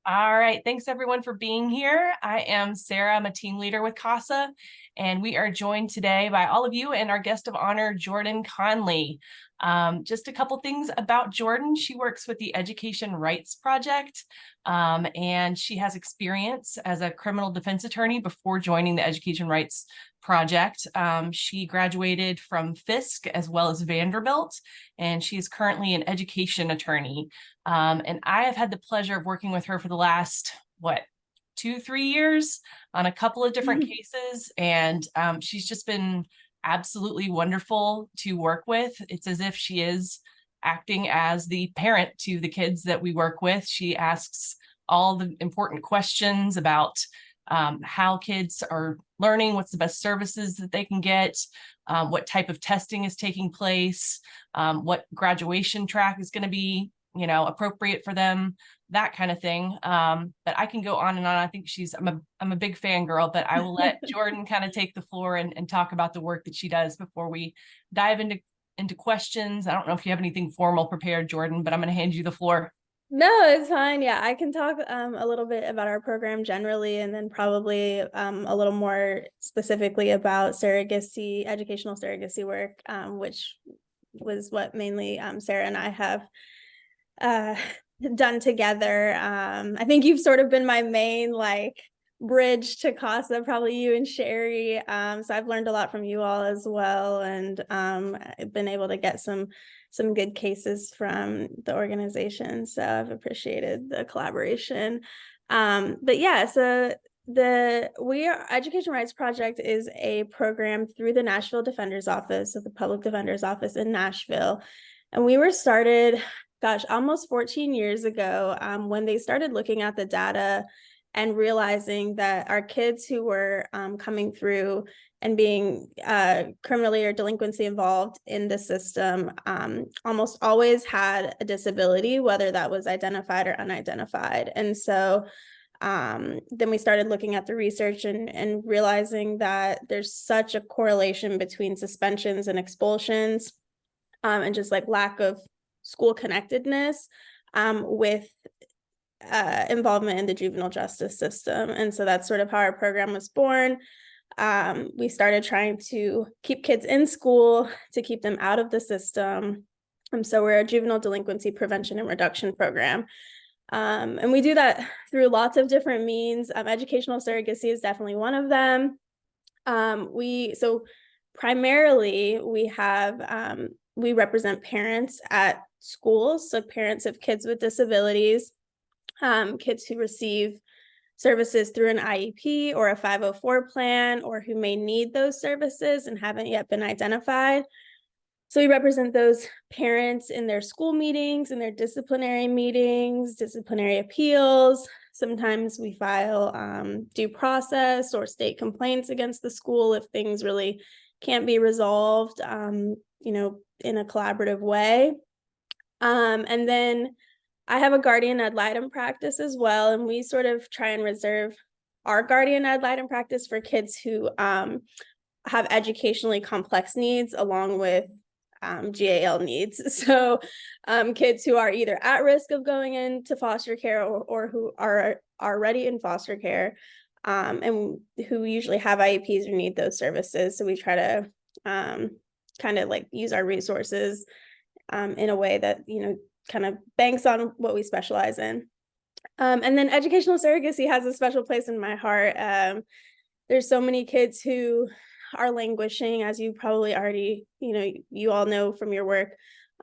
All right, thanks everyone for being here. I am Sarah, I'm a team leader with CASA, and we are joined today by all of you and our guest of honor, Jordan Conley. Just a couple things about Jordan. She works with the Education Rights Project, and she has experience as a criminal defense attorney before joining the Education Rights Project. She graduated from Fisk as well as Vanderbilt, and she is currently an education attorney. And I have had the pleasure of working with her for the last, 2-3 years on a couple of different cases. And she's just been absolutely wonderful to work with. It's as if she is acting as the parent to the kids that we work with. She asks all the important questions about how kids are learning, what's the best services that they can get, what type of testing is taking place, what graduation track is going to be appropriate for them, that kind of thing. But I can go on and on. I think I'm a big fangirl, but I will let Jordan kind of take the floor and talk about the work that she does before we dive into questions. I don't know if you have anything formal prepared, Jordan, but I'm going to hand you the floor. No, it's fine. Yeah, I can talk a little bit about our program generally, and then probably a little more specifically about surrogacy, educational surrogacy work, which was what mainly Sarah and I have uh, done together. I think you've sort of been my main bridge to CASA, probably you and Sherry. So I've learned a lot from you all as well, and I've been able to get some good cases from the organization. So I've appreciated the collaboration. But yeah, so Education Rights Project is a program through the Nashville Defender's Office, so the Public Defender's Office in Nashville. And we were started, gosh, almost 14 years ago, when they started looking at the data and realizing that our kids who were coming through and being criminally or delinquency involved in the system almost always had a disability, whether that was identified or unidentified. And so then we started looking at the research and realizing that there's such a correlation between suspensions and expulsions, and just lack of school connectedness with involvement in the juvenile justice system. And so that's sort of how our program was born. We started trying to keep kids in school to keep them out of the system. So we're a juvenile delinquency prevention and reduction program. And we do that through lots of different means. Educational surrogacy is definitely one of them. Primarily we represent parents at schools, so parents of kids with disabilities, kids who receive services through an IEP or a 504 plan, or who may need those services and haven't yet been identified. So we represent those parents in their school meetings, in their disciplinary meetings, disciplinary appeals. Sometimes we file due process or state complaints against the school if things really can't be resolved, in a collaborative way. And then I have a guardian ad litem practice as well, and we sort of try and reserve our guardian ad litem practice for kids who have educationally complex needs along with GAL needs. So kids who are either at risk of going into foster care or who are already in foster care, and who usually have IEPs or need those services. So we try to kind of use our resources in a way that kind of banks on what we specialize in. And then educational surrogacy has a special place in my heart. There's so many kids who are languishing, as you probably already, you all know from your work,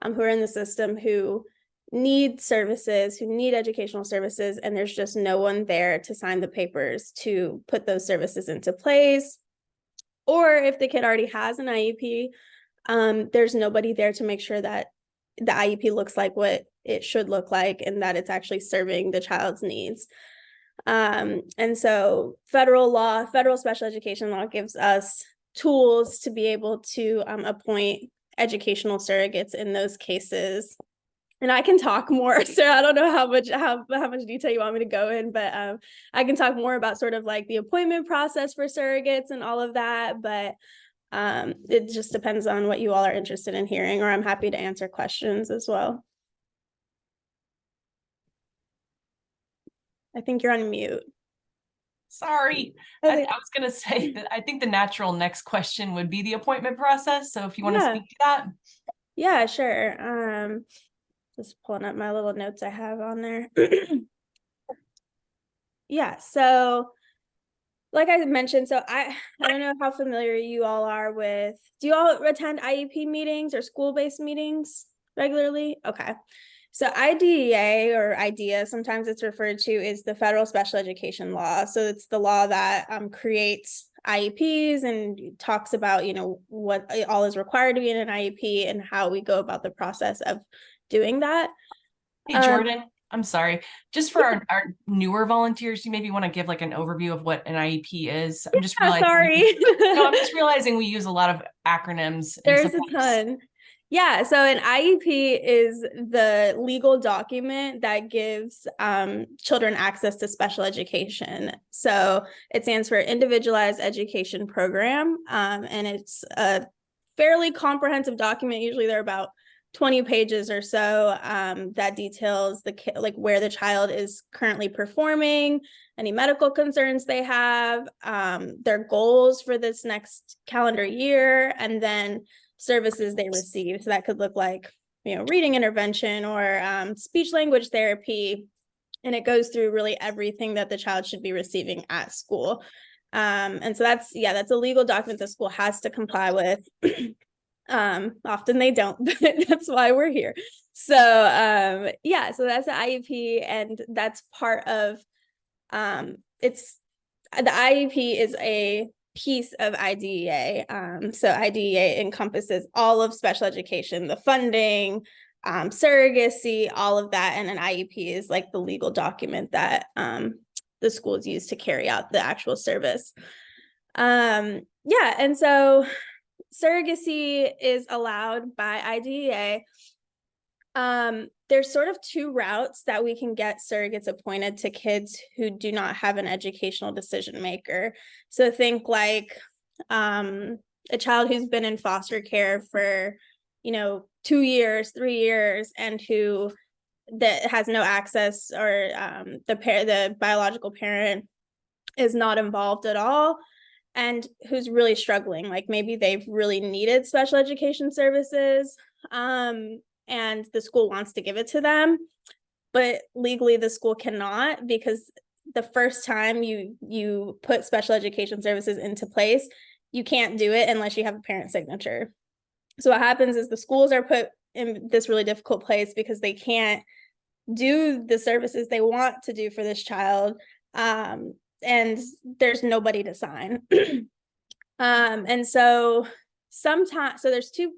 who are in the system, who need services, who need educational services, and there's just no one there to sign the papers to put those services into place. Or if the kid already has an IEP, there's nobody there to make sure that the IEP looks like what it should look like and that it's actually serving the child's needs. And so federal special education law gives us tools to be able to appoint educational surrogates in those cases. And I can talk more, so I don't know how much detail you want me to go in, but I can talk more about sort of the appointment process for surrogates and all of that. But it just depends on what you all are interested in hearing, or I'm happy to answer questions as well. I think you're on mute. Sorry. I Okay. was going to say that I think the natural next question would be the appointment process. So if you want to Yeah. speak to that. Yeah, sure. Just pulling up my little notes I have on there. Yeah, so like I mentioned, so I don't know how familiar you all are with, do you all attend IEP meetings or school-based meetings regularly? Okay. So IDEA or IDEA, sometimes it's referred to, is the federal special education law. So it's the law that creates IEPs and talks about, what all is required to be in an IEP and how we go about the process of doing that. Hey, Um, Jordan, I'm sorry. Just for our newer volunteers, you maybe want to give like an overview of what an IEP is. I'm just realizing sorry. no, I'm just realizing we use a lot of acronyms and There's a sometimes ton. Yeah, so an IEP is the legal document that gives children access to special education. So it stands for Individualized Education Program, and it's a fairly comprehensive document. Usually they're about 20 pages or so, that details like where the child is currently performing, any medical concerns they have, their goals for this next calendar year, and then services they receive. So that could look like, reading intervention or speech language therapy. And it goes through really everything that the child should be receiving at school. And so that's a legal document the school has to comply with. Often they don't, but that's why we're here. So so that's the IEP, and that's part of it's the IEP is a piece of IDEA. So IDEA encompasses all of special education, the funding, surrogacy, all of that. And an IEP is like the legal document that the schools use to carry out the actual service. And so surrogacy is allowed by IDEA. There's sort of two routes that we can get surrogates appointed to kids who do not have an educational decision maker. So think like a child who's been in foster care for 2 years, 3 years, and who that has no access, or the biological parent is not involved at all, and who's really struggling. Like maybe they've really needed special education services, and the school wants to give it to them, but legally the school cannot, because the first time you put special education services into place, you can't do it unless you have a parent signature. So what happens is the schools are put in this really difficult place because they can't do the services they want to do for this child, and there's nobody to sign. And so sometimes, so there's two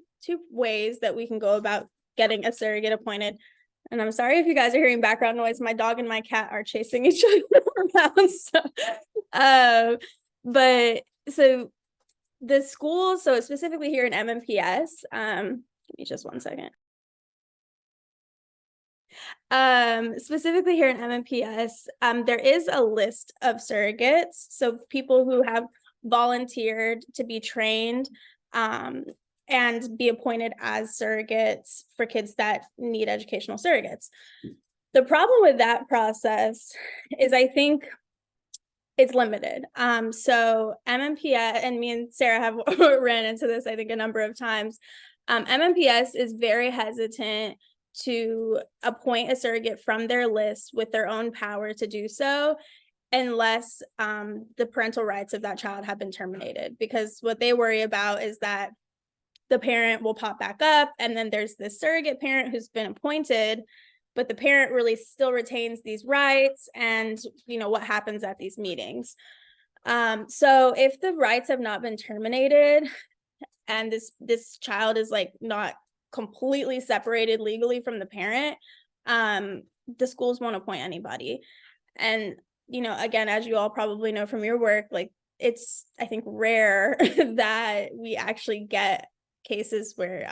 ways that we can go about getting a surrogate appointed. And I'm sorry if you guys are hearing background noise. My dog and my cat are chasing each other around. But so the school, so specifically here in MMPS, give me just one second. Specifically here in MMPS, there is a list of surrogates. So people who have volunteered to be trained and be appointed as surrogates for kids that need educational surrogates. The problem with that process is I think it's limited. So MMPS, and me and Sarah have ran into this, I think, a number of times. MMPS is very hesitant to appoint a surrogate from their list with their own power to do so, unless the parental rights of that child have been terminated. Because what they worry about is that the parent will pop back up, and then there's this surrogate parent who's been appointed, but the parent really still retains these rights, and what happens at these meetings. So if the rights have not been terminated, and this child is like not completely separated legally from the parent, the schools won't appoint anybody. And again, as you all probably know from your work, like it's, I think, rare that we actually get cases where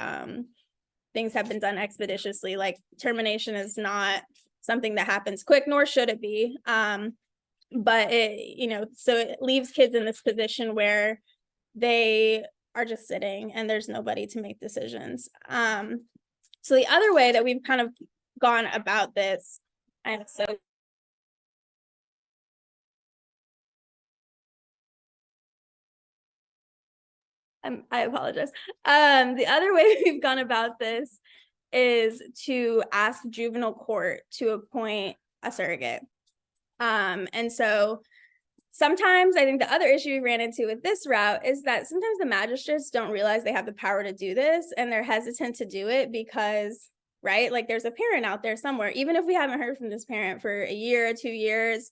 things have been done expeditiously. Like termination is not something that happens quick, nor should it be. But it, so it leaves kids in this position where they are just sitting and there's nobody to make decisions. So the other way that we've kind of gone about this, I'm so I apologize. The other way we've gone about this is to ask juvenile court to appoint a surrogate. And so sometimes I think the other issue we ran into with this route is that sometimes the magistrates don't realize they have the power to do this, and they're hesitant to do it because, right, like there's a parent out there somewhere, even if we haven't heard from this parent for a year or 2 years,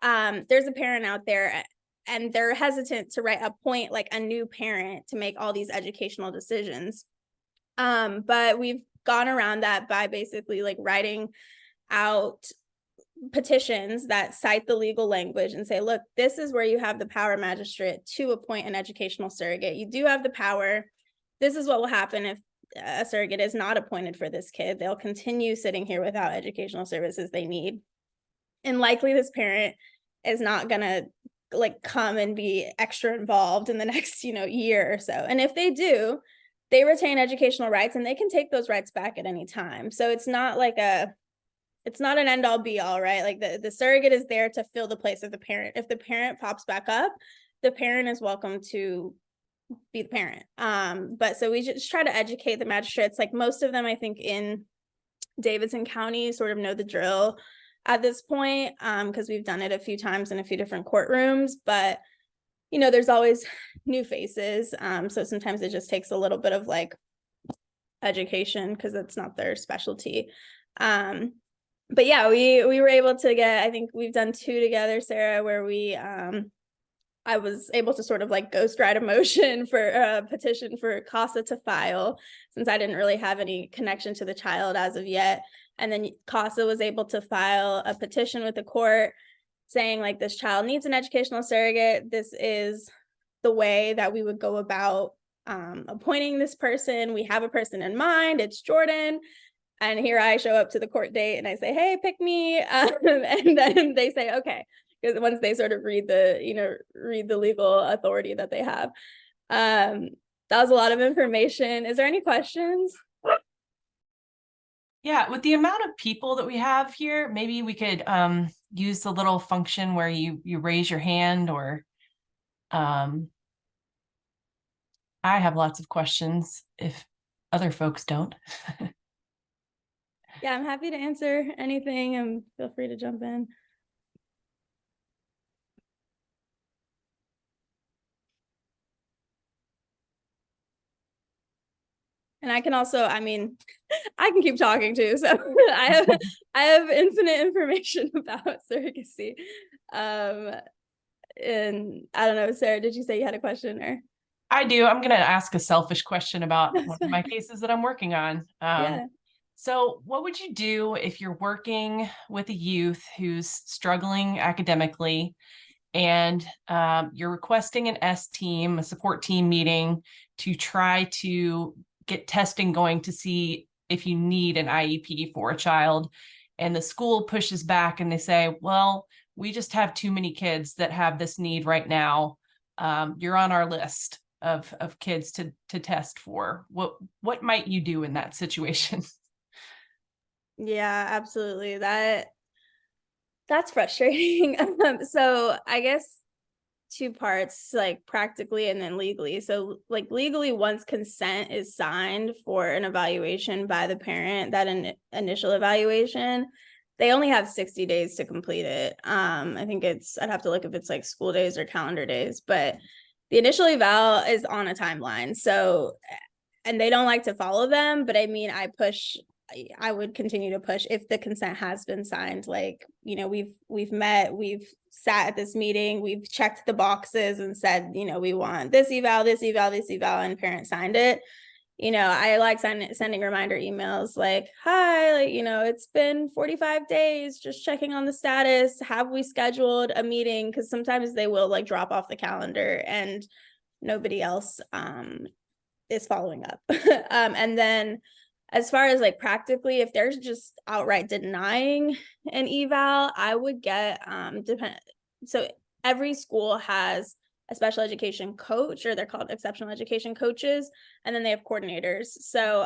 there's a parent out there and they're hesitant to appoint like a new parent to make all these educational decisions. But we've gone around that by basically like writing out petitions that cite the legal language and say, look, this is where you have the power, magistrate, to appoint an educational surrogate. You do have the power. This is what will happen if a surrogate is not appointed for this kid. They'll continue sitting here without educational services they need. And likely this parent is not going to like come and be extra involved in the next, year or so. And if they do, they retain educational rights and they can take those rights back at any time. So it's not like it's not an end all be all, right? Like the surrogate is there to fill the place of the parent. If the parent pops back up, the parent is welcome to be the parent. But so we just try to educate the magistrates. Like most of them, I think in Davidson County sort of know the drill at this point, because we've done it a few times in a few different courtrooms, but there's always new faces. So sometimes it just takes a little bit of like education because it's not their specialty. But yeah, we were able to get, I think we've done 2 together, Sarah, where I was able to sort of like ghostwrite a motion for a petition for CASA to file, since I didn't really have any connection to the child as of yet. And then CASA was able to file a petition with the court saying like, this child needs an educational surrogate. This is the way that we would go about appointing this person. We have a person in mind. It's Jordan. And here I show up to the court date and I say, hey, pick me. And then they say, okay. Because once they sort of read the legal authority that they have. That was a lot of information. Is there any questions? Yeah, with the amount of people that we have here, maybe we could use the little function where you raise your hand, or I have lots of questions if other folks don't. Yeah, I'm happy to answer anything, and feel free to jump in. And I can also, I can keep talking too. So I have infinite information about surrogacy. And I don't know, Sarah, did you say you had a question or? I do. I'm going to ask a selfish question about one of my cases that I'm working on. Yeah. So what would you do if you're working with a youth who's struggling academically, and you're requesting an S team, a support team meeting to try to get testing going to see if you need an IEP for a child, and the school pushes back and they say, well, we just have too many kids that have this need right now. You're on our list of kids to test for. What might you do in that situation? Yeah, absolutely. That's frustrating. So I guess 2 parts, like practically and then legally. So like legally, once consent is signed for an evaluation by the parent, that initial evaluation, they only have 60 days to complete it. I think I'd have to look if it's like school days or calendar days, but the initial eval is on a timeline. So, and they don't like to follow them, but I would continue to push if the consent has been signed. Like, we've met, we've sat at this meeting, we've checked the boxes and said, we want this eval, this eval, this eval, and parent signed it. I like sending reminder emails like, hi, like, it's been 45 days, just checking on the status. Have we scheduled a meeting? Because sometimes they will like drop off the calendar and nobody else is following up. And then as far as like practically, if there's just outright denying an eval, I would get so every school has a special education coach, or they're called exceptional education coaches, and then they have coordinators. So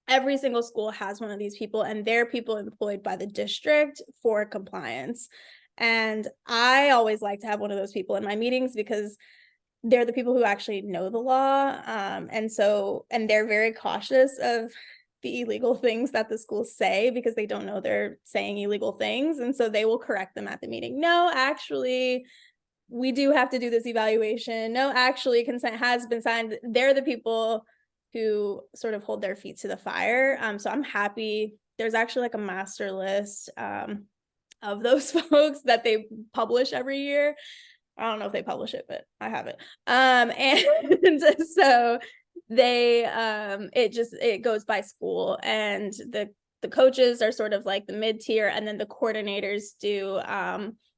every single school has one of these people, and they're people employed by the district for compliance. And I always like to have one of those people in my meetings because they're the people who actually know the law. And they're very cautious of the illegal things that the schools say because they don't know they're saying illegal things. And so they will correct them at the meeting. No, actually, we do have to do this evaluation. No, actually, consent has been signed. They're the people who sort of hold their feet to the fire. So I'm happy. There's actually like a master list of those folks that they publish every year. I don't know if they publish it, but I have it. And so they it goes by school, and the coaches are sort of like the mid-tier, and then the coordinators do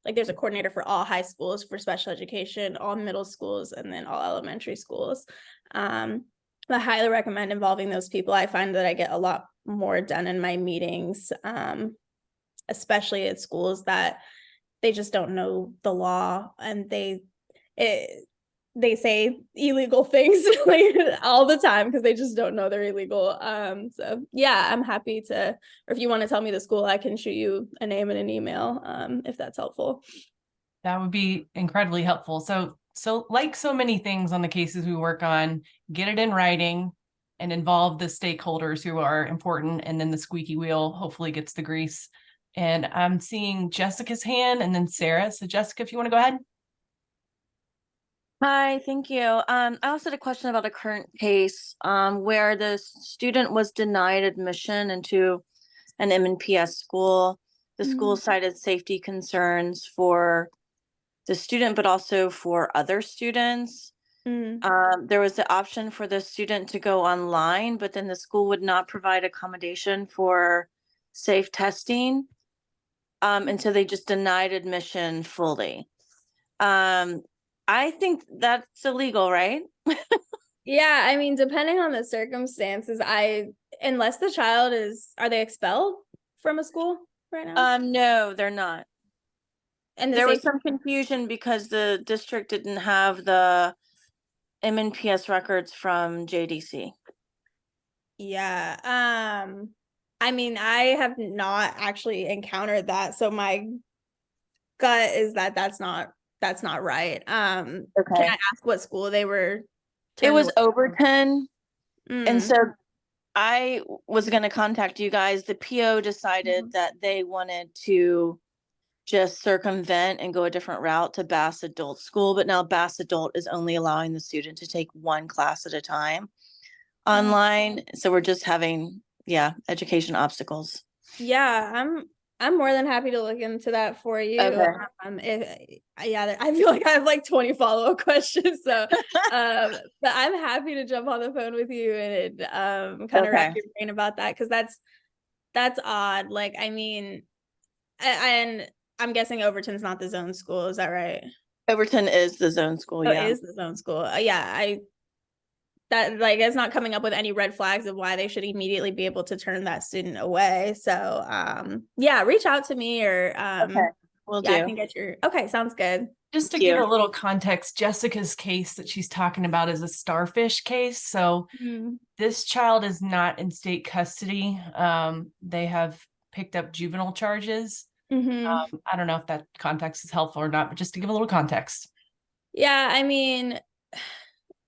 like there's a coordinator for all high schools for special education, all middle schools, and then all elementary schools. I highly recommend involving those people. I find that I get a lot more done in my meetings, especially at schools that they just don't know the law, and they say illegal things like all the time because they just don't know they're illegal. So yeah, I'm happy to, or if you want to tell me the school, I can shoot you a name and an email if that's helpful. That would be incredibly helpful. So like so many things on the cases we work on, get it in writing and involve the stakeholders who are important, and then the squeaky wheel hopefully gets the grease. And I'm seeing Jessica's hand and then Sarah. So Jessica, if you want to go ahead. Hi, thank you. I also had a question about a current case where the student was denied admission into an M&PS school. The school cited safety concerns for the student, but also for other students. There was the option for the student to go online, but then the school would not provide accommodation for safe testing. And so they just denied admission fully. I think that's illegal, right? Yeah, I mean, depending on the circumstances, unless the child are they expelled from a school right now? No, they're not. And there was some confusion because the district didn't have the MNPS records from JDC. Yeah. I mean, I have not actually encountered that, so my gut is that that's not right. Can I ask what school they were? It was Overton. And so Mm. I was going to contact you guys. The PO decided that they wanted to just circumvent and go a different route to Bass Adult School. But now Bass Adult is only allowing the student to take one class at a time online. So we're just having, education obstacles. Yeah, I'm more than happy to look into that for you. Okay. I feel like I have like 20 follow-up questions. So but I'm happy to jump on the phone with you and kind of wrap your brain about that, because that's odd. Like, I mean, and I'm guessing Overton's not the zone school, is that right? Overton is the zone school, yeah. It is the zone school. That like it's not coming up with any red flags of why they should immediately be able to turn that student away. So reach out to me, or will do. I can get your sounds good. Just to give a little context, Jessica's case that she's talking about is a starfish case. So this child is not in state custody. They have picked up juvenile charges. I don't know if that context is helpful or not, but just to give a little context. Yeah, I mean,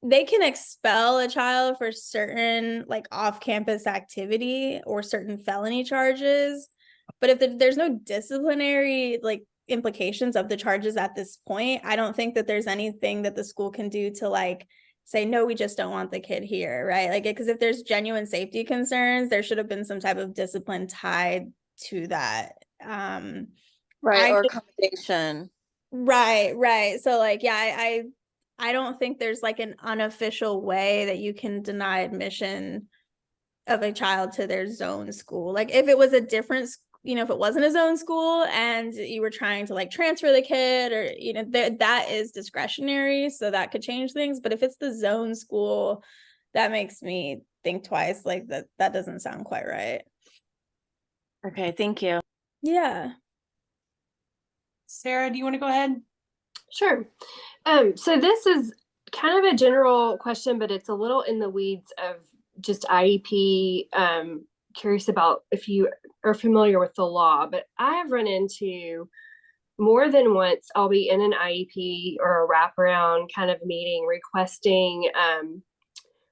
they can expel a child for certain like off-campus activity or certain felony charges, but if there's no disciplinary like implications of the charges at this point, I don't think that there's anything that the school can do to like say, no, we just don't want the kid here, right? Like, because if there's genuine safety concerns, there should have been some type of discipline tied to that. Or accommodation. Right. So like, I don't think there's like an unofficial way that you can deny admission of a child to their zone school. Like if it was a different, if it wasn't a zone school and you were trying to like transfer the kid, or, that is discretionary. So that could change things. But if it's the zone school, that makes me think twice. Like that doesn't sound quite right. Okay, thank you. Yeah. Sarah, do you want to go ahead? Sure. So this is kind of a general question, but it's a little in the weeds of just IEP. Curious about if you are familiar with the law, but I have run into more than once I'll be in an IEP or a wraparound kind of meeting requesting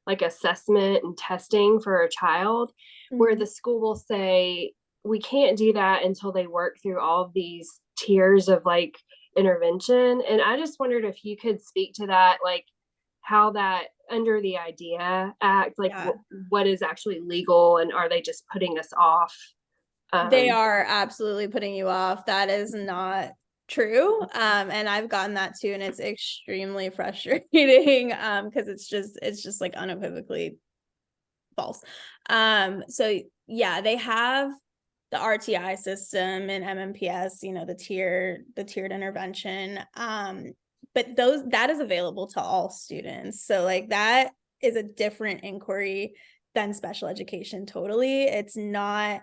like assessment and testing for a child, where the school will say, we can't do that until they work through all of these tiers of like intervention. And I just wondered if you could speak to that, like how that under the IDEA Act, like Yeah. what is actually legal, and are they just putting us off? They are absolutely putting you off. That is not true. And I've gotten that too, and it's extremely frustrating because it's just like unequivocally false. So yeah, they have the RTI system and MMPS, you know, the tiered intervention. But that is available to all students. So like that is a different inquiry than special education. Totally. It's not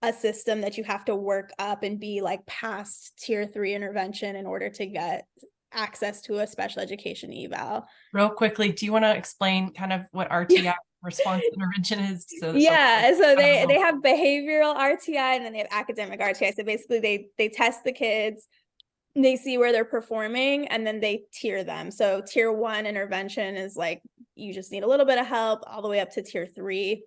a system that you have to work up and be like past tier 3 intervention in order to get access to a special education eval. Real quickly, do you want to explain kind of what RTI response intervention is? So they have behavioral RTI and then they have academic RTI. So basically they test the kids, they see where they're performing, and then they tier them. So tier 1 intervention is like you just need a little bit of help, all the way up to tier 3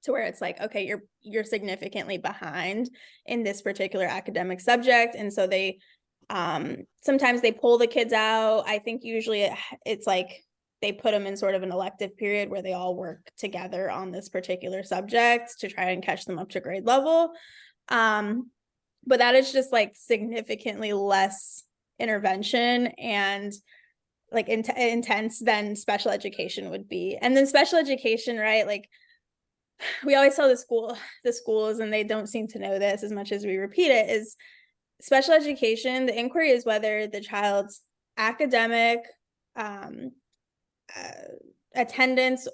to where it's like, okay, you're significantly behind in this particular academic subject. And so they sometimes they pull the kids out. I think usually it's like they put them in sort of an elective period where they all work together on this particular subject to try and catch them up to grade level. But that is just like significantly less intervention and like intense than special education would be. And then special education, right? Like we always tell the schools, and they don't seem to know this as much as we repeat it, is special education, the inquiry is whether the child's academics, attendance,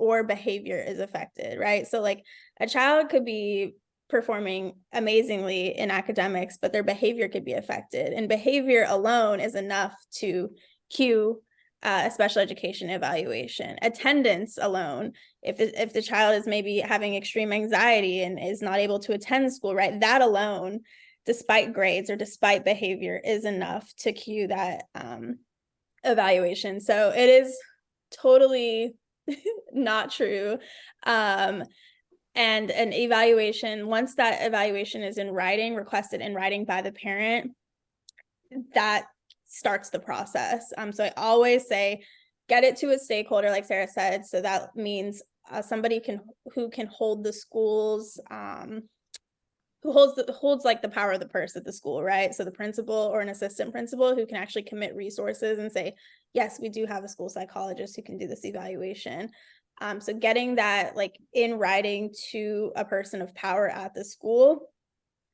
or behavior is affected, right? So like a child could be performing amazingly in academics, but their behavior could be affected. And behavior alone is enough to cue a special education evaluation. Attendance alone, if the child is maybe having extreme anxiety and is not able to attend school, right? That alone, despite grades or despite behavior, is enough to cue that evaluation. So it is totally not true. And an evaluation, once that evaluation is in writing, requested in writing by the parent, that starts the process. So I always say, get it to a stakeholder, like Sarah said. So that means somebody who can hold the schools, who holds like the power of the purse at the school, right? So the principal or an assistant principal who can actually commit resources and say, yes, we do have a school psychologist who can do this evaluation. So getting that like in writing to a person of power at the school.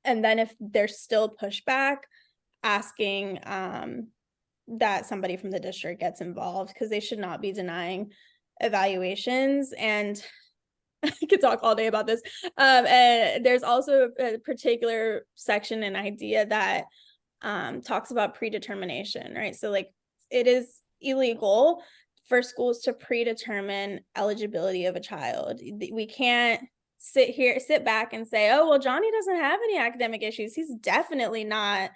And then if there's still pushback, asking that somebody from the district gets involved, because they should not be denying evaluations. And I could talk all day about this. And there's also a particular section in IDEA that talks about predetermination, right? So like it is illegal for schools to predetermine eligibility of a child. We can't sit back and say, oh, well, Johnny doesn't have any academic issues. He's definitely not,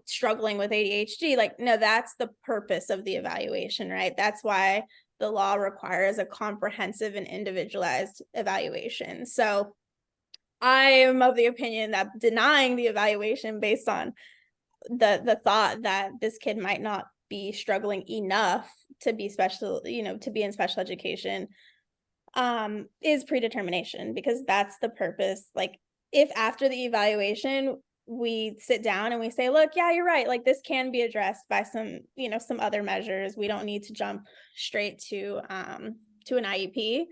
struggling with ADHD. Like, no, that's the purpose of the evaluation, right? That's why the law requires a comprehensive and individualized evaluation. So I am of the opinion that denying the evaluation based on the thought that this kid might not be struggling enough to be special, to be in special education, is predetermination, because that's the purpose. Like if after the evaluation we sit down and we say, look, yeah, you're right, like this can be addressed by some other measures, we don't need to jump straight to an IEP,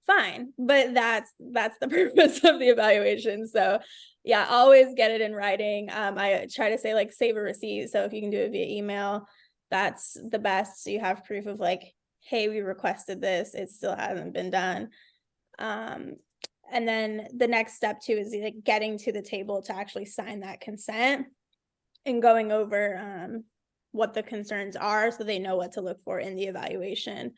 fine. But that's the purpose of the evaluation. So yeah, always get it in writing. I try to say like save a receipt, so if you can do it via email, that's the best, so you have proof of like, hey, we requested this, it still hasn't been done. And then the next step too is like getting to the table to actually sign that consent and going over what the concerns are, so they know what to look for in the evaluation.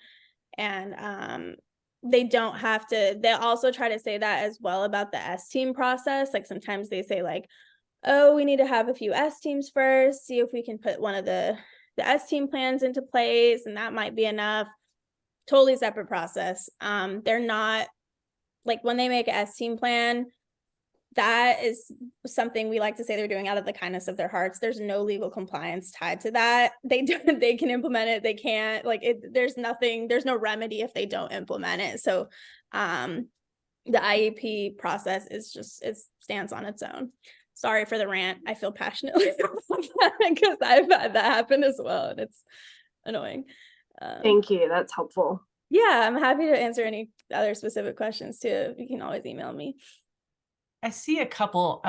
And they don't have to, they also try to say that as well about the S-team process. Like sometimes they say like, oh, we need to have a few S teams first, see if we can put one of the S team plans into place, and that might be enough. Totally separate process. They're not, like, when they make a S team plan, that is something we like to say they're doing out of the kindness of their hearts. There's no legal compliance tied to that. They can implement it. They can't, like, there's no remedy if they don't implement it. So the IEP process is just, it stands on its own. Sorry for the rant. I feel passionately about that because I've had that happen as well, and it's annoying. Thank you. That's helpful. Yeah, I'm happy to answer any other specific questions too. You can always email me. I see a couple,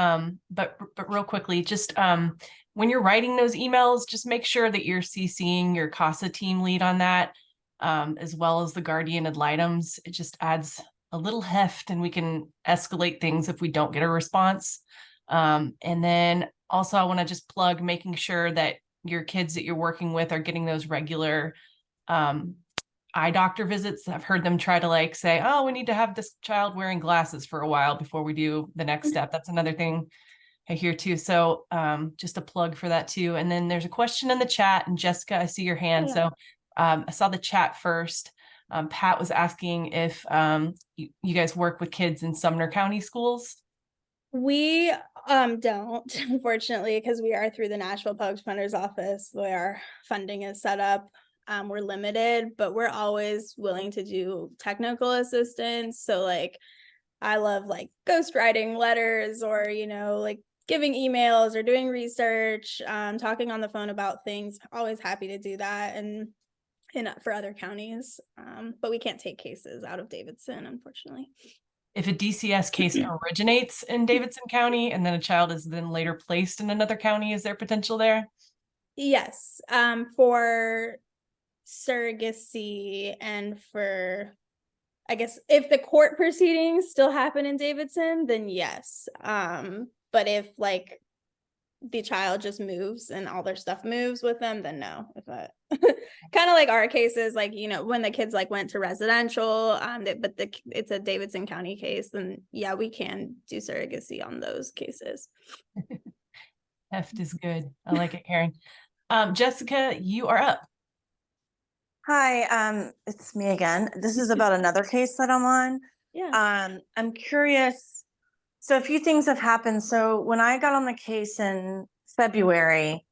but real quickly, just when you're writing those emails, just make sure that you're CCing your CASA team lead on that, as well as the guardian ad litems. It just adds a little heft, and we can escalate things if we don't get a response. And then also I want to just plug making sure that your kids that you're working with are getting those regular eye doctor visits. I've heard them try to like say, oh, we need to have this child wearing glasses for a while before we do the next step. That's another thing I hear too. So just a plug for that too. And then there's a question in the chat, and Jessica, I see your hand. Yeah. So I saw the chat first. Pat was asking if you guys work with kids in Sumner County schools. We don't, unfortunately, because we are through the Nashville Public Defender's Office. The way our funding is set up, we're limited, but we're always willing to do technical assistance. So like, I love like ghostwriting letters, or, you know, like giving emails or doing research, talking on the phone about things. Always happy to do that, and for other counties. But we can't take cases out of Davidson, unfortunately. If a DCS case originates in Davidson County and then a child is then later placed in another county, is there potential there? Yes, for surrogacy and for, I guess, if the court proceedings still happen in Davidson, then yes. But if like the child just moves and all their stuff moves with them, then no. If kind of like our cases, like, you know, when the kids like went to residential, but it's a Davidson County case, then yeah, we can do surrogacy on those cases. Heft is good. I like it, Karen. Jessica, you are up. Hi, it's me again. This is about another case that I'm on. Yeah. I'm curious. So a few things have happened. So when I got on the case in February,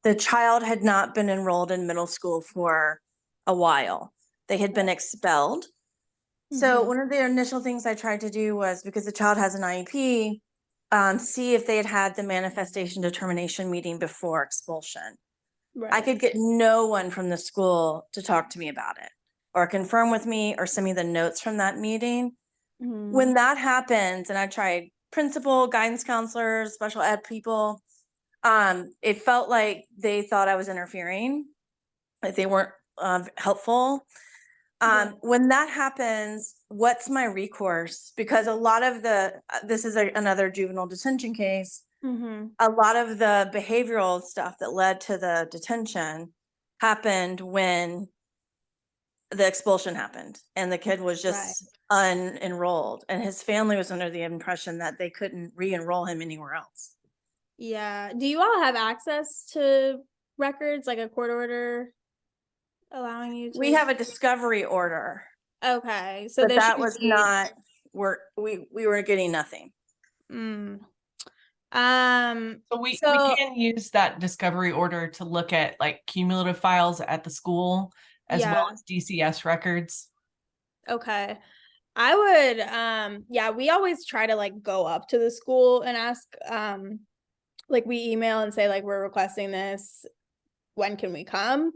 the child had not been enrolled in middle school for a while. They had been expelled. So one of the initial things I tried to do was, because the child has an IEP, see if they had had the manifestation determination meeting before expulsion. Right. I could get no one from the school to talk to me about it or confirm with me or send me the notes from that meeting. When that happens, and I tried principal, guidance counselors, special ed people, it felt like they thought I was interfering, like they weren't helpful. When that happens, what's my recourse? Because a lot of this is another juvenile detention case. A lot of the behavioral stuff that led to the detention happened when the expulsion happened and the kid was just unenrolled, and his family was under the impression that they couldn't re-enroll him anywhere else. Yeah. Do you all have access to records, like a court order allowing you to? We have a discovery order. Okay. So but that was not, we were getting nothing. So we can use that discovery order to look at like cumulative files at the school as well as DCS records. Okay. I would, yeah, we always try to like go up to the school and ask, like we email and say like, we're requesting this, when can we come?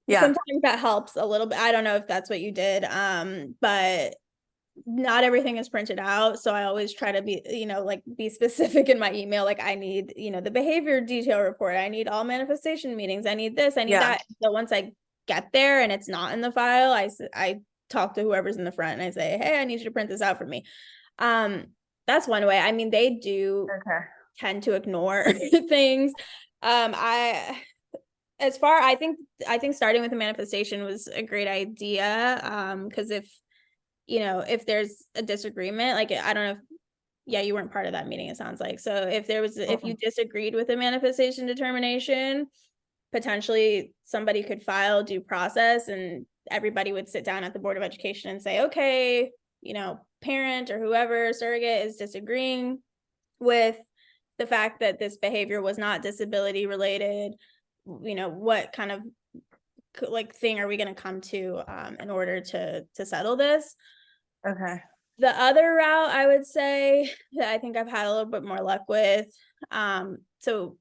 Yeah. Sometimes that helps a little bit. I don't know if that's what you did, but not everything is printed out. So I always try to be, you know, like be specific in my email. Like I need, you know, the behavior detail report. I need all manifestation meetings. I need this, I need that. So once I get there and it's not in the file, I talk to whoever's in the front and I say, hey, I need you to print this out for me. That's one way. I mean, they do tend to ignore things. I think starting with the manifestation was a great idea. Because if, you know, if there's a disagreement, like, I don't know if yeah, you weren't part of that meeting, it sounds like. So if there was, if you disagreed with the manifestation determination, potentially somebody could file due process and everybody would sit down at the Board of Education and say, okay, you know, parent or whoever surrogate is disagreeing with the fact that this behavior was not disability related. You know, what kind of like thing are we going to come to in order to settle this? Okay. The other route I would say that I think I've had a little bit more luck with, so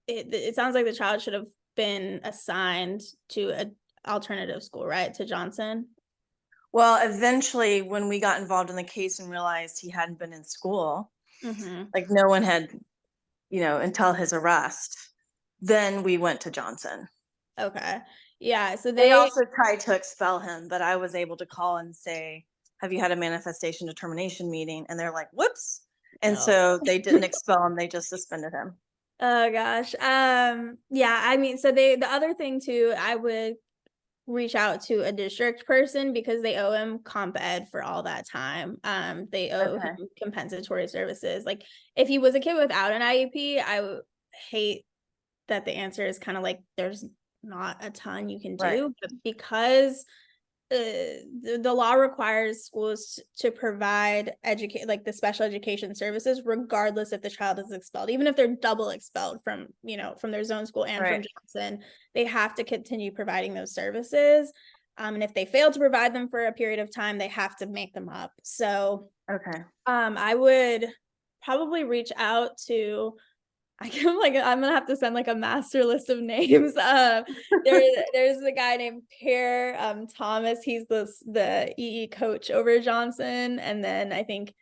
it sounds like the child should have been assigned to an alternative school, right? To Johnson. Well, eventually when we got involved in the case and realized he hadn't been in school, like no one had, you know, until his arrest, then we went to Johnson. Okay. Yeah. So They also tried to expel him, but I was able to call and say, have you had a manifestation determination meeting? And they're like, whoops. And so they didn't expel him. They just suspended him. Oh gosh. Yeah, I mean, so the other thing too, I would reach out to a district person because they owe him comp ed for all that time. They owe him compensatory services. Like if he was a kid without an IEP, I would hate that the answer is kind of like there's not a ton you can do, but because the law requires schools to provide like the special education services regardless if the child is expelled, even if they're double expelled from, you know, from their zone school and from Johnson, they have to continue providing those services, and if they fail to provide them for a period of time, they have to make them up. So I would probably reach out to, I'm gonna have to send like a master list of names. There's a guy named Pear Thomas. He's the EE coach over Johnson, and then I think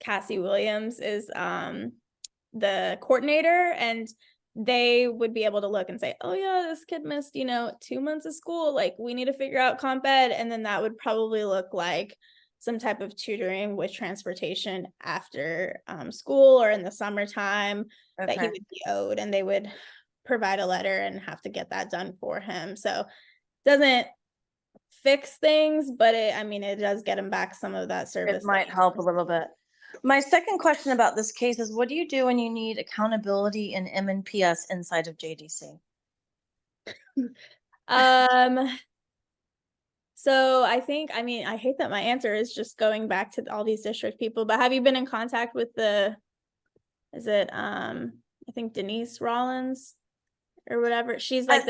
Cassie Williams is the coordinator, and they would be able to look and say, oh yeah, this kid missed, you know, 2 months of school. Like we need to figure out comp ed, and then that would probably look like some type of tutoring with transportation after school or in the summertime that he would be owed, and they would provide a letter and have to get that done for him. So doesn't fix things, but it does get him back some of that service. It might help a little bit. My second question about this case is, what do you do when you need accountability in MNPS inside of JDC? So I think, I hate that my answer is just going back to all these district people, but have you been in contact with is it, I think Denise Rollins or whatever? She's like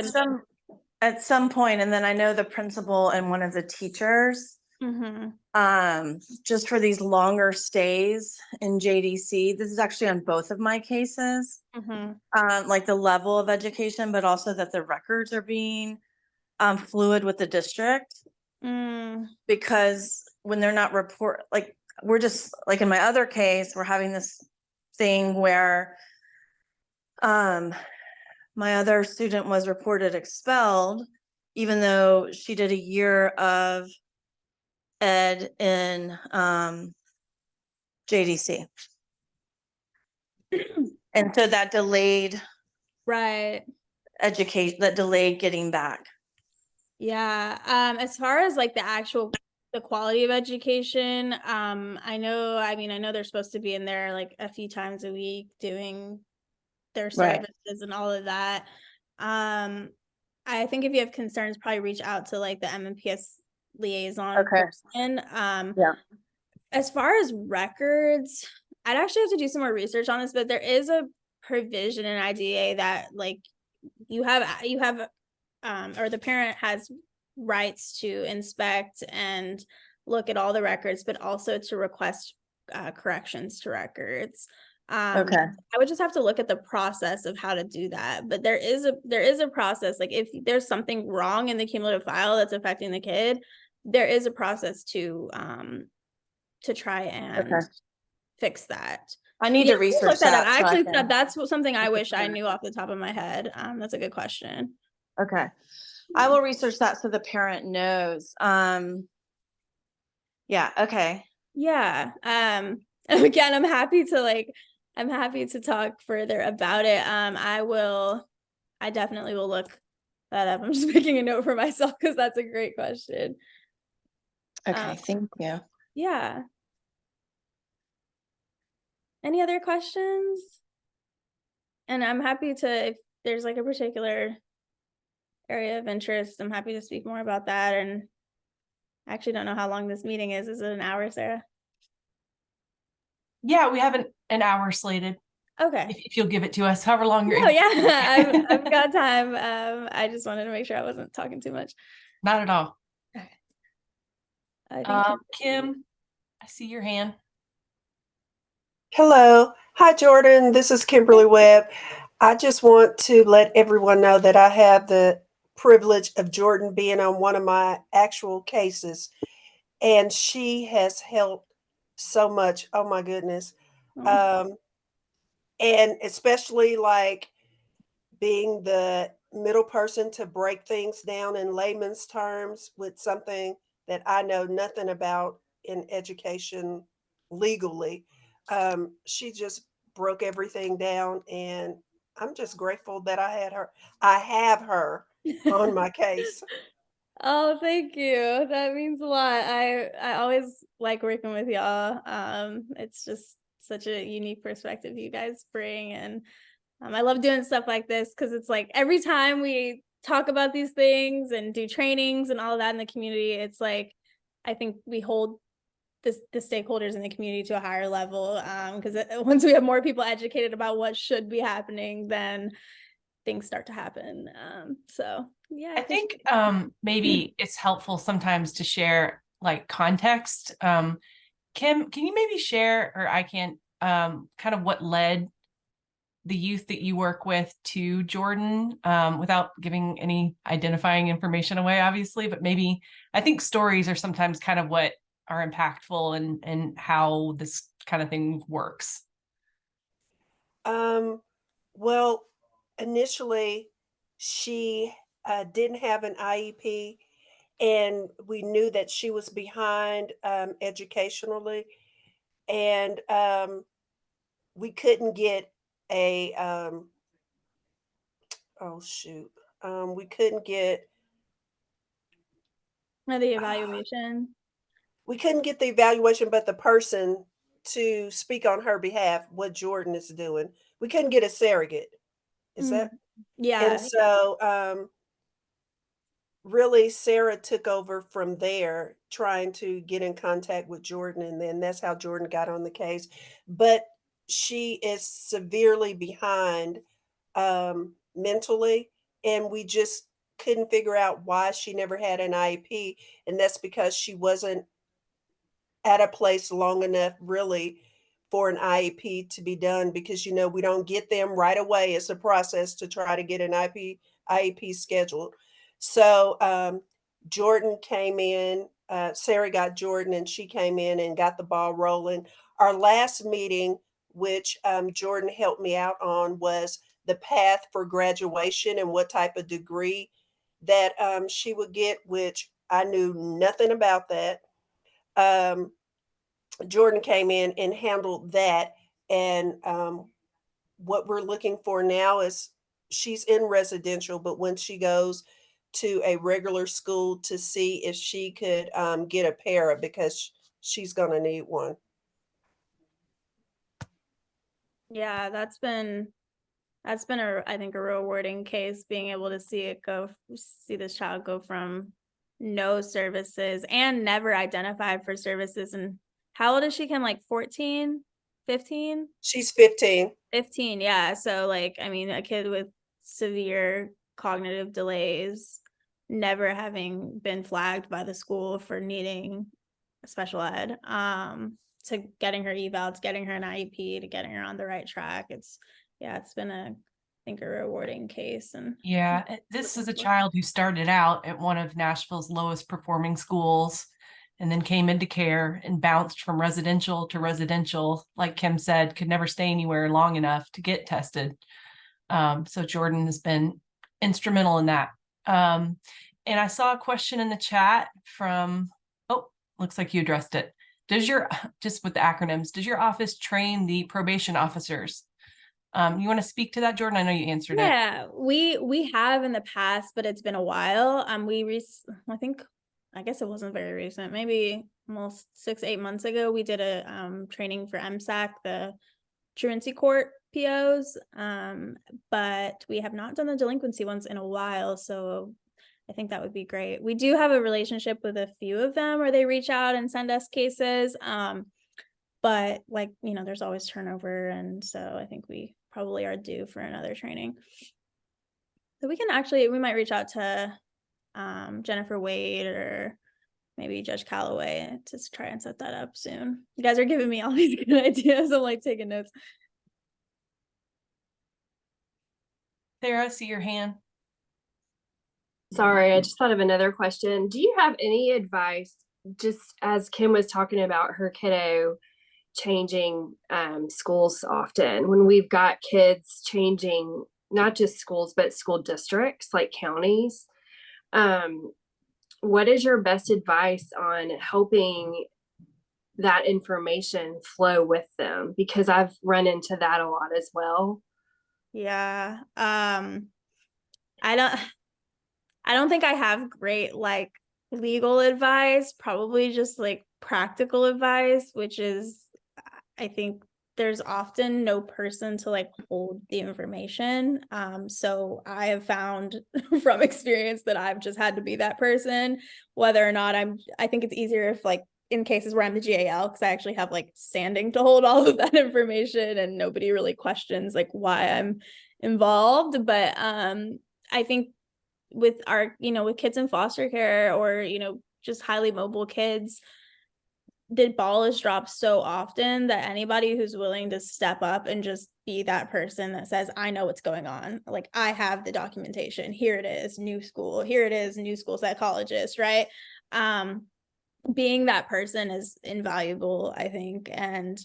at some point, and then I know the principal and one of the teachers, just for these longer stays in JDC. This is actually on both of my cases, like the level of education, but also that the records are being fluid with the district. Because when they're not like we're just like in my other case, we're having this thing where my other student was reported expelled, even though she did a year of ed in JDC. And so that delayed education, that delayed getting back. Yeah. As far as like the quality of education, I know they're supposed to be in there like a few times a week doing their services and all of that. I think if you have concerns, probably reach out to like the MNPS liaison person. As far as records, I'd actually have to do some more research on this, but there is a provision in IDA that like you have or the parent has rights to inspect and look at all the records, but also to request corrections to records. I would just have to look at the process of how to do that. But there is a process. Like if there's something wrong in the cumulative file that's affecting the kid, there is a process to try and fix that. I need to research that. Actually, that's something I wish I knew off the top of my head. That's a good question. Okay. I will research that so the parent knows. Yeah. Okay. Yeah. Again, I'm happy to talk further about it. I definitely will look that up. I'm just making a note for myself because that's a great question. Okay. Thank you. Yeah. Any other questions? And I'm happy to, if there's like a particular area of interest, I'm happy to speak more about that. And I actually don't know how long this meeting is. Is it an hour, Sarah? Yeah, we have an hour slated. Okay. If you'll give it to us, however long you're Oh able. yeah, I've got time. I just wanted to make sure I wasn't talking too much. Not at all. Okay. I think Kim, I see your hand. Hello. Hi, Jordan. This is Kimberly Webb. I just want to let everyone know that I have the privilege of Jordan being on one of my actual cases, and she has helped so much. Oh, my goodness. Oh, And especially like being the middle person to break things down in layman's terms with something that I know nothing about in education legally. She just broke everything down, and I'm just grateful that I had her. I have her on my case. oh, thank you. That means a lot. I always like working with y'all. It's just such a unique perspective you guys bring, and I love doing stuff like this because it's like every time we talk about these things and do trainings and all of that in the community, it's like I think we hold the stakeholders in the community to a higher level, because once we have more people educated about what should be happening, then things start to happen. So yeah, I think maybe it's helpful sometimes to share like context. Kim, can you maybe share, or I can, kind of what led the youth that you work with to Jordan, without giving any identifying information away, obviously, but maybe I think stories are sometimes kind of what are impactful and how this kind of thing works. Well, initially, she didn't have an IEP, and we knew that she was behind educationally, and we couldn't get a oh shoot, we couldn't get the evaluation. we couldn't get the evaluation, but the person to speak on her behalf, what Jordan is doing. We couldn't get a surrogate. Is Mm, that? And yeah. so really Sarah took over from there trying to get in contact with Jordan, and then that's how Jordan got on the case. But she is severely behind mentally, and we just couldn't figure out why she never had an IEP, and that's because she wasn't at a place long enough really for an IEP to be done, because we don't get them right away. It's a process to try to get an IEP scheduled. So Jordan came in, Sarah got Jordan, and she came in and got the ball rolling. Our last meeting, which Jordan helped me out on, was the path for graduation and what type of degree that she would get, which I knew nothing about that. Um, Jordan came in and handled that. And what we're looking for now is she's in residential, but when she goes to a regular school to see if she could get a para, because she's going to need one. Yeah, that's been I think a rewarding case, being able to see this child go from no services and never identified for services. And how old is she, Kim? Like 14, 15? She's 15. 15, yeah. So like, I mean, a kid with severe cognitive delays, never having been flagged by the school for needing special ed, to getting her evals, getting her an IEP, to getting her on the right track. It's been I think a rewarding case. And Yeah, this is a child who started out at one of Nashville's lowest performing schools and then came into care and bounced from residential to residential. Like Kim said, could never stay anywhere long enough to get tested. So Jordan has been instrumental in that. And I saw a question in the chat from, oh, looks like you addressed it. Just with the acronyms, does your office train the probation officers? You want to speak to that, Jordan? I know you answered it. yeah, we have in the past, but it's been a while. I guess it wasn't very recent, maybe almost 6-8 months ago, we did a training for MSAC, the truancy court POs, but we have not done the delinquency ones in a while, so I think that would be great. We do have a relationship with a few of them where they reach out and send us cases, but like, there's always turnover, and so I think we probably are due for another training. So we might reach out to Jennifer Wade or maybe Judge Calloway to try and set that up soon. You guys are giving me all these good ideas. I'm like taking notes. Sarah, see your hand. Sorry, I just thought of another question. Do you have any advice, just as Kim was talking about her kiddo changing schools often, when we've got kids changing not just schools, but school districts like counties? What is your best advice on helping that information flow with them? Because I've run into that a lot as well. Yeah. I don't think I have great like legal advice, probably just like practical advice, which is I think there's often no person to like hold the information. So I have found from experience that I've just had to be that person, whether or not I think it's easier if like in cases where I'm the GAL, because I actually have like standing to hold all of that information and nobody really questions like why I'm involved. But I think with our, with kids in foster care or, just highly mobile kids, the ball is dropped so often that anybody who's willing to step up and just be that person that says, I know what's going on. Like, I have the documentation. Here it is, new school. Here it is, new school psychologist, right? Being that person is invaluable, I think. And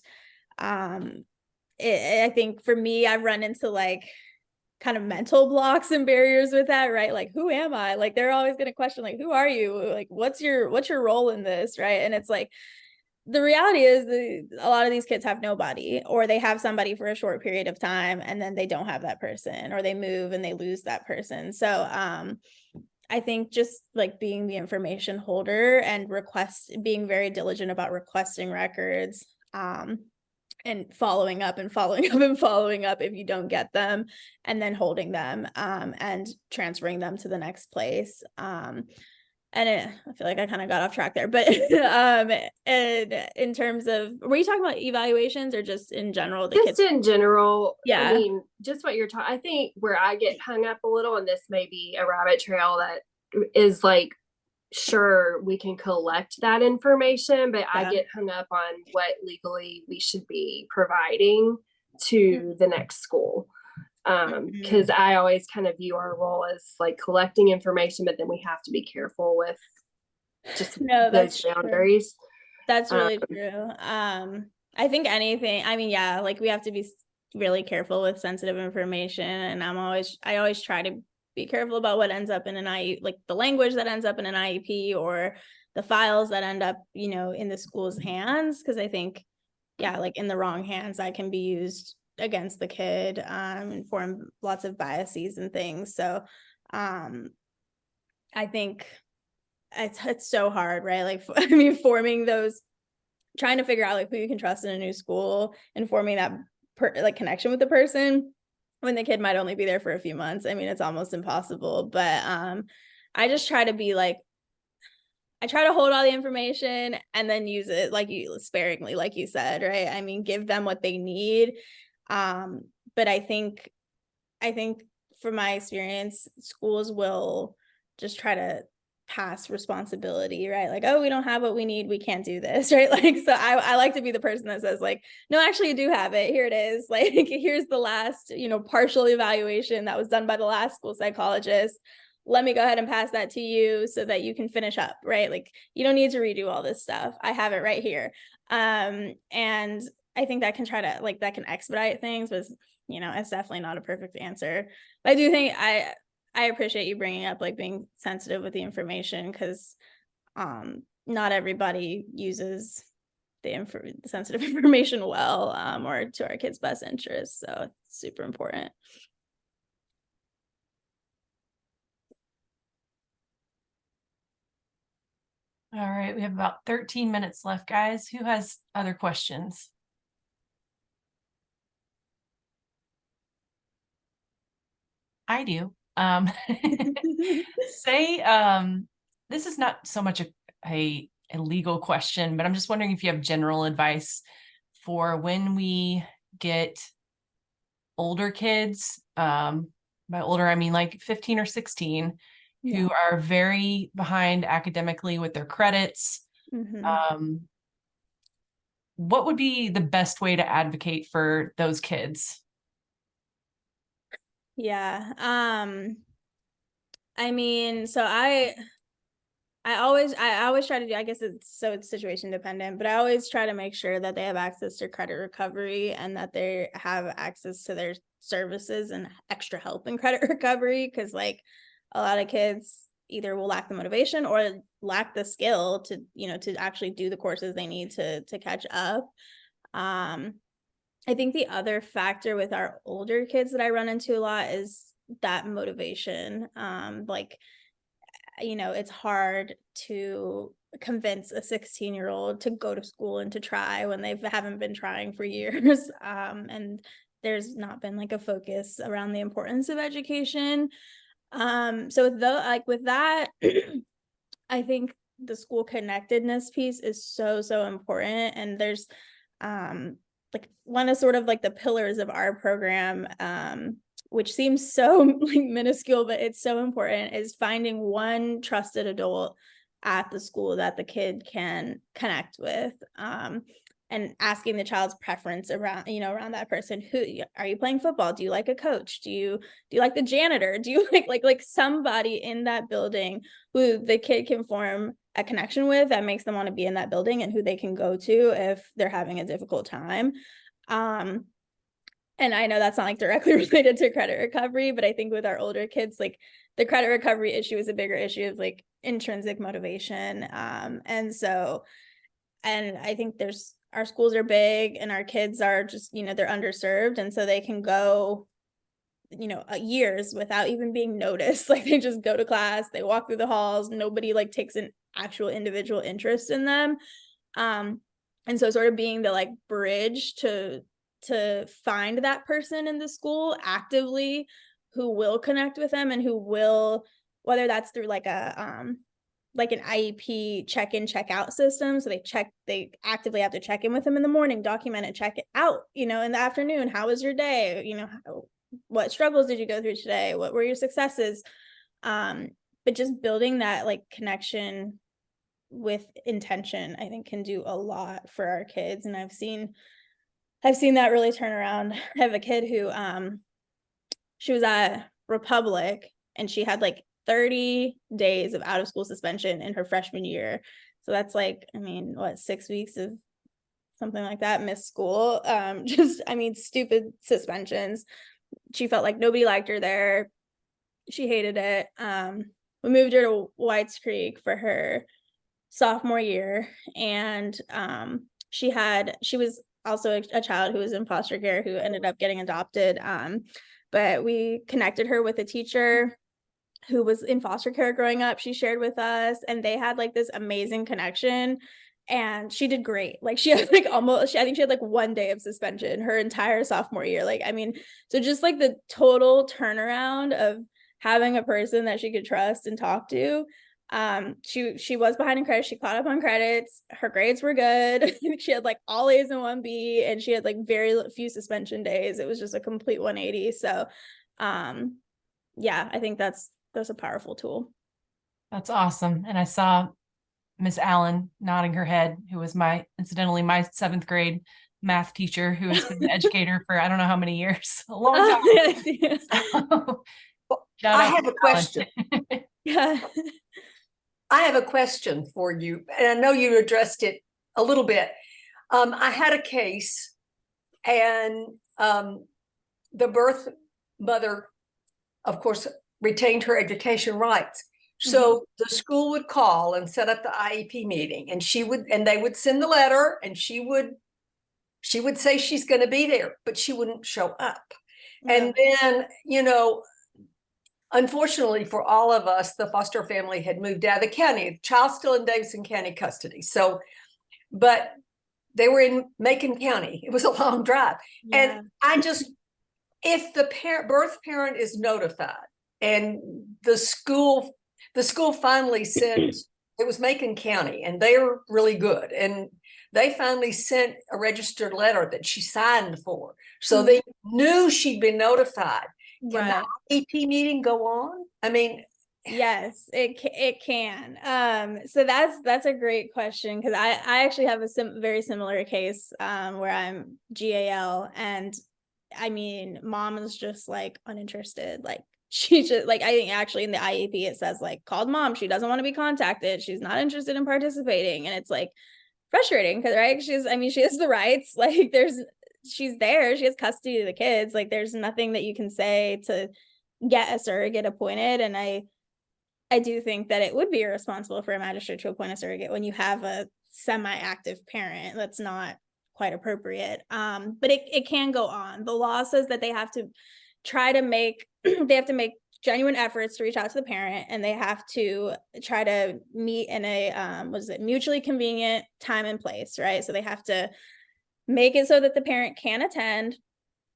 I think for me, I've run into like kind of mental blocks and barriers with that, right? Like, who am I? Like, they're always going to question, like, who are you? Like, what's your role in this, right? And it's like, the reality is a lot of these kids have nobody, or they have somebody for a short period of time and then they don't have that person, or they move and they lose that person. So I think just like being the information holder and being very diligent about requesting records, and following up and following up and following up if you don't get them, and then holding them and transferring them to the next place. I feel like I kind of got off track there, but and in terms of, were you talking about evaluations or just in general? Just in general, Yeah. I mean, just what you're talking, I think where I get hung up a little, and this may be a rabbit trail that is like, sure, we can collect that information, but I get hung up on what legally we should be providing to the next school. Because I always kind of view our role as like collecting information, but then we have to be careful with just those boundaries. True. That's really true. I think like we have to be really careful with sensitive information, and I always try to be careful about what ends up in an IEP, like the language that ends up in an IEP or the files that end up, in the school's hands. Cause I think, like in the wrong hands, that can be used against the kid, and form lots of biases and things. So, I think it's so hard, right? Like, forming those, trying to figure out like who you can trust in a new school and forming that connection with the person when the kid might only be there for a few months. I mean, it's almost impossible, but I just try to be like, I try to hold all the information and then use it sparingly, like you said, right? I mean, give them what they need. But I think from my experience, schools will just try to pass responsibility, right? Like, oh, we don't have what we need, we can't do this, right? Like, so I like to be the person that says like, no, actually you do have it, here it is. Like, here's the last, partial evaluation that was done by the last school psychologist. Let me go ahead and pass that to you so that you can finish up, right? Like, you don't need to redo all this stuff. I have it right here. And I think that can that can expedite things, but it's definitely not a perfect answer. But I do think I appreciate you bringing up like being sensitive with the information, because not everybody uses the sensitive information well, or to our kids' best interests. So it's super important. All right, we have about 13 minutes left, guys. Who has other questions? I do. Say, this is not so much a legal question, but I'm just wondering if you have general advice for when we get older kids, by older, I mean like 15 or 16, Yeah. who are very behind academically with their credits. Mhm. What would be the best way to advocate for those kids? Yeah. I mean, so I always try to do, I guess it's situation dependent, but I always try to make sure that they have access to credit recovery and that they have access to their services and extra help in credit recovery. Cause like a lot of kids either will lack the motivation or lack the skill to, to actually do the courses they need to catch up. Um, I think the other factor with our older kids that I run into a lot is that motivation. Like, it's hard to convince a 16-year-old to go to school and to try when they haven't been trying for years. And there's not been like a focus around the importance of education. So with that, I think the school connectedness piece is so, so important. And there's like one of sort of like the pillars of our program, which seems so like minuscule, but it's so important, is finding one trusted adult at the school that the kid can connect with. And asking the child's preference around that person. Who are you playing football? Do you like a coach? Do you like the janitor? Do you like somebody in that building who the kid can form a connection with that makes them want to be in that building and who they can go to if they're having a difficult time. And I know that's not like directly related to credit recovery, but I think with our older kids, like the credit recovery issue is a bigger issue of like intrinsic motivation. And I think our schools are big and our kids are just, they're underserved. And so they can go, years without even being noticed. Like they just go to class, they walk through the halls, nobody like takes an actual individual interest in them. And so sort of being the like bridge to find that person in the school actively who will connect with them and who will, whether that's through like an IEP check-in, check-out system. So they actively have to check in with them in the morning, document it, check it out, in the afternoon. How was your day? What struggles did you go through today? What were your successes? But just building that like connection with intention, I think can do a lot for our kids. And I've seen that really turn around. I have a kid who, she was at Republic and she had like 30 days of out of school suspension in her freshman year. So that's like, 6 weeks of something like that, missed school. Stupid suspensions. She felt like nobody liked her there. She hated it. We moved her to Whites Creek for her sophomore year. And she was also a child who was in foster care who ended up getting adopted. But we connected her with a teacher who was in foster care growing up. She shared with us and they had like this amazing connection and she did great. Like she had like I think she had like 1 day of suspension her entire sophomore year. So just like the total turnaround of having a person that she could trust and talk to. She was behind in credits. She caught up on credits. Her grades were good. She had like all A's and 1B and she had like very few suspension days. It was just a complete 180. So, yeah, I think that's a powerful tool. That's awesome. And I saw Miss Allen nodding her head, who was incidentally my 7th grade math teacher, who has been an educator for I don't know how many years, a long time. Yes. So, I have a question. Yeah. I have a question for you, and I know you addressed it a little bit. I had a case, and the birth mother, of course, retained her education rights. So the school would call and set up the IEP meeting, and they would send the letter, and she would say she's going to be there, but she wouldn't show up. Yeah. And then, unfortunately for all of us, the foster family had moved out of the county. The child's still in Davidson County custody. So, but they were in Macon County. It was a long drive. Yeah. And if the birth parent is notified and the school finally sent, it was Macon County and they're really good. And they finally sent a registered letter that she signed for. So they knew she'd been notified. Can Right. the IEP meeting go on? I mean, Yes, it can. So that's a great question, because I actually have a very similar case where I'm GAL, and I mean, mom is just like uninterested. Like she just, like, I think actually in the IEP it says like called mom, she doesn't want to be contacted, she's not interested in participating, and it's like frustrating because, right, I mean, she has the rights, like she's there, she has custody of the kids, like there's nothing that you can say to get a surrogate appointed. And I do think that it would be irresponsible for a magistrate to appoint a surrogate when you have a semi-active parent. That's not quite appropriate. But it can go on. The law says that they have to try to make they have to make genuine efforts to reach out to the parent, and they have to try to meet in a mutually convenient time and place, right? So they have to make it so that the parent can attend,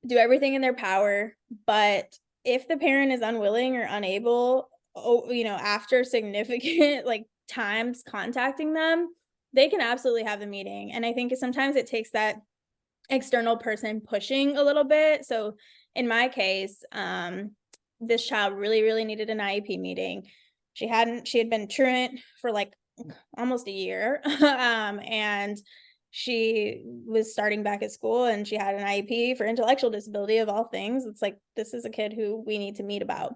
do everything in their power. But if the parent is unwilling or unable, after significant like times contacting them, they can absolutely have the meeting. And I think sometimes it takes that external person pushing a little bit. So in my case, this child really needed an IEP meeting. She had been truant for like almost a year. And she was starting back at school, and she had an IEP for intellectual disability of all things. It's like, this is a kid who we need to meet about.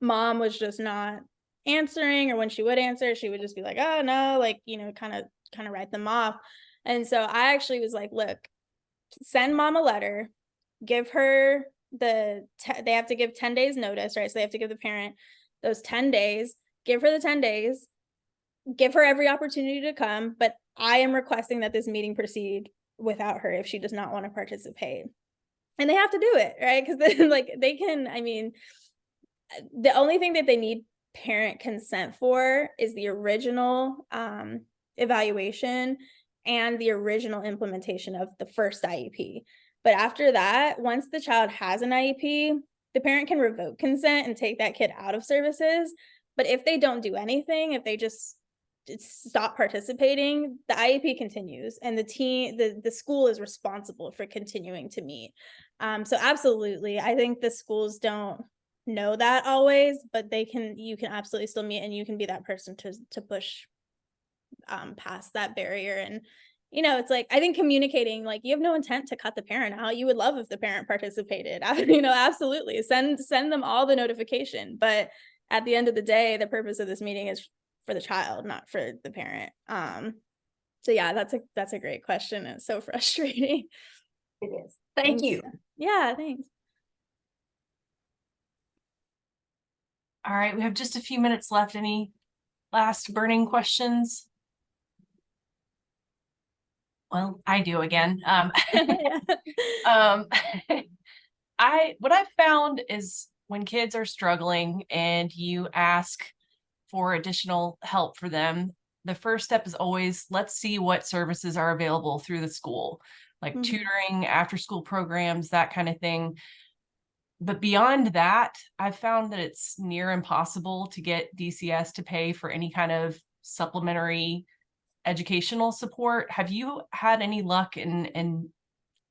Mom was just not answering, or when she would answer, she would just be like, oh no, like, kind of write them off. And so I actually was like, look, send mom a letter, give her they have to give 10 days notice, right? So they have to give the parent those 10 days, give her the 10 days, give her every opportunity to come, but I am requesting that this meeting proceed without her if she does not want to participate. And they have to do it, right? Because then, like, they can, I mean, the only thing that they need parent consent for is the original evaluation and the original implementation of the first IEP. But after that, once the child has an IEP, the parent can revoke consent and take that kid out of services. But if they don't do anything, if they just stop participating, the IEP continues, and the school is responsible for continuing to meet. So absolutely, I think the schools don't know that always, but you can absolutely still meet, and you can be that person to push past that barrier. And it's like, I think communicating, like, you have no intent to cut the parent out. You would love if the parent participated. Absolutely send them all the notification, but at the end of the day, the purpose of this meeting is for the child, not for the parent. So yeah, that's a great question. It's so frustrating. it is. Thank you. Yeah, thanks. All right, we have just a few minutes left. Any last burning questions? Well, I do again. What I've found is when kids are struggling and you ask for additional help for them, the first step is always, let's see what services are available through the school, like tutoring, after school programs, that kind of thing. But beyond that, I've found that it's near impossible to get DCS to pay for any kind of supplementary educational support. Have you had any luck in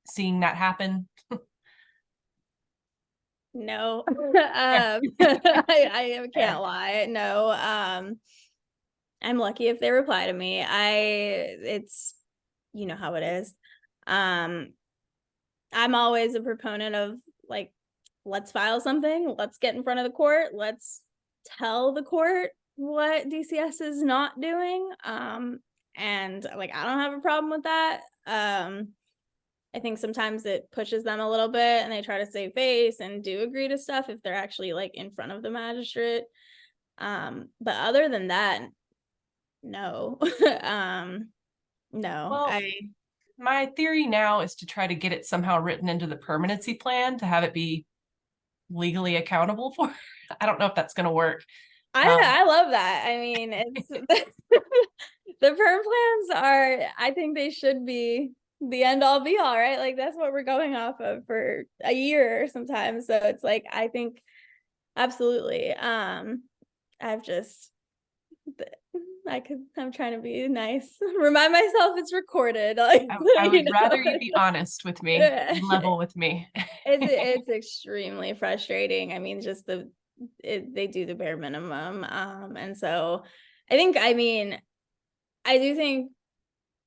seeing that happen? No. I can't lie. No. I'm lucky if they reply to me. It's, you know how it is. I'm always a proponent of, like, let's file something, let's get in front of the court, let's tell the court what DCS is not doing. And like, I don't have a problem with that. I think sometimes it pushes them a little bit, and they try to save face and do agree to stuff if they're actually like in front of the magistrate. But other than that, no. No. Well, my theory now is to try to get it somehow written into the permanency plan to have it be legally accountable for. I don't know if that's going to work. I love that. I mean, it's the perm plans I think they should be the end all be all, right? Like that's what we're going off of for a year sometimes. So it's like, I think absolutely. I've just, I'm trying to be nice. Remind myself it's recorded. Like, I you would know? rather you be honest with me, and level with me. It's extremely frustrating. I mean, just they do the bare minimum. And so I mean, I do think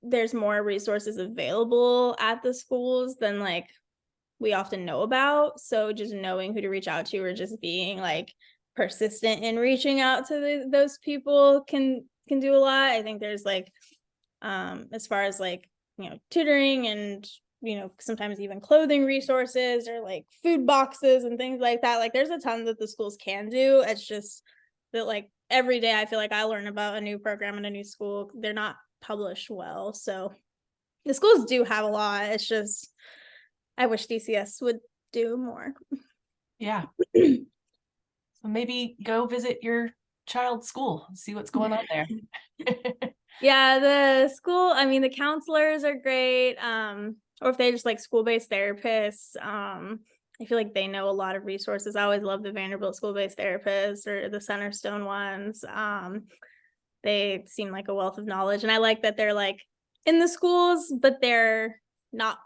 there's more resources available at the schools than like we often know about. So just knowing who to reach out to, or just being like persistent in reaching out to those people can do a lot. I think there's like, as far as like, tutoring and, sometimes even clothing resources or like food boxes and things like that. Like there's a ton that the schools can do. It's just that like every day I feel like I learn about a new program in a new school. They're not published well. So the schools do have a lot. It's just, I wish DCS would do more. Yeah. So maybe go visit your child's school, see what's going on there. Yeah, the school, I mean, the counselors are great. Or if they just like school-based therapists, I feel like they know a lot of resources. I always love the Vanderbilt school-based therapists or the Centerstone ones. They seem like a wealth of knowledge. And I like that they're like in the schools, but they're not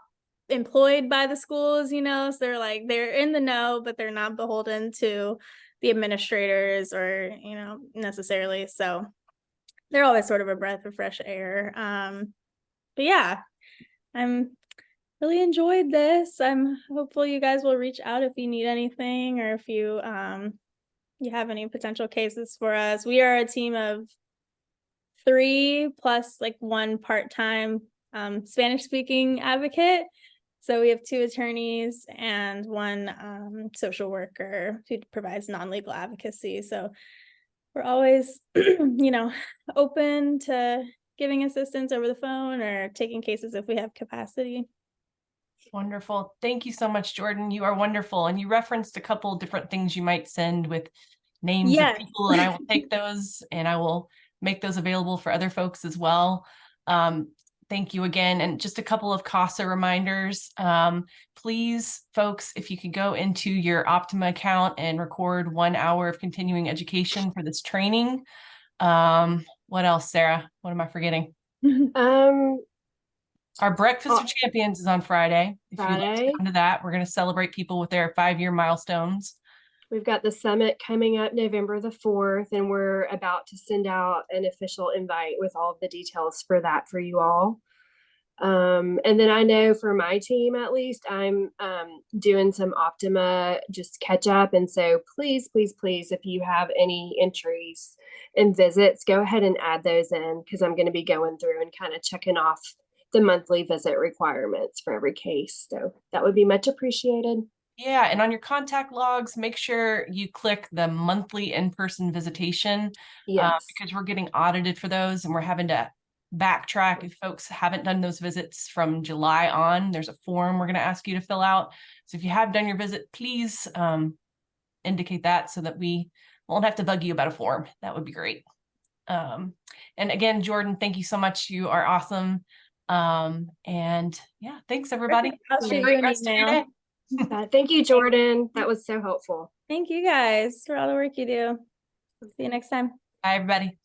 employed by the schools, so they're like, they're in the know, but they're not beholden to the administrators or, necessarily. So they're always sort of a breath of fresh air. But yeah, I'm really enjoyed this. I'm hopeful you guys will reach out if you need anything, or if you you have any potential cases for us. We are a team of 3 plus like 1 part-time Spanish speaking advocate. So we have 2 attorneys and 1 social worker who provides non-legal advocacy. So we're always, open to giving assistance over the phone or taking cases if we have capacity. Wonderful. Thank you so much, Jordan. You are wonderful. And you referenced a couple different things you might send with names Yes. of people, and I will take those and I will make those available for other folks as well. Thank you again. And just a couple of CASA reminders. Please, folks, if you could go into your Optima account and record 1 hour of continuing education for this training. What else, Sarah? What am I forgetting? Our Breakfast for Champions is on Friday. If you'd like to come to that, we're going to celebrate people with their 5-year milestones. We've got the summit coming up November the 4th, and we're about to send out an official invite with all of the details for that for you all. And then I know for my team, at least, I'm doing some Optima just catch up. And so please, please, please, if you have any entries and visits, go ahead and add those in, because I'm going to be going through and kind of checking off the monthly visit requirements for every case. So that would be much appreciated. Yeah, and on your contact logs, make sure you click the monthly in-person visitation. Yes. Because we're getting audited for those, and we're having to backtrack if folks haven't done those visits from July on. There's a form we're going to ask you to fill out. So if you have done your visit, please indicate that so that we won't have to bug you about a form. That would be great. And again, Jordan, thank you so much. You are awesome. And yeah, thanks everybody. I'll shoot you an email. Thank you, Jordan. That was so helpful. Thank you guys for all the work you do. See you next time. Bye, everybody.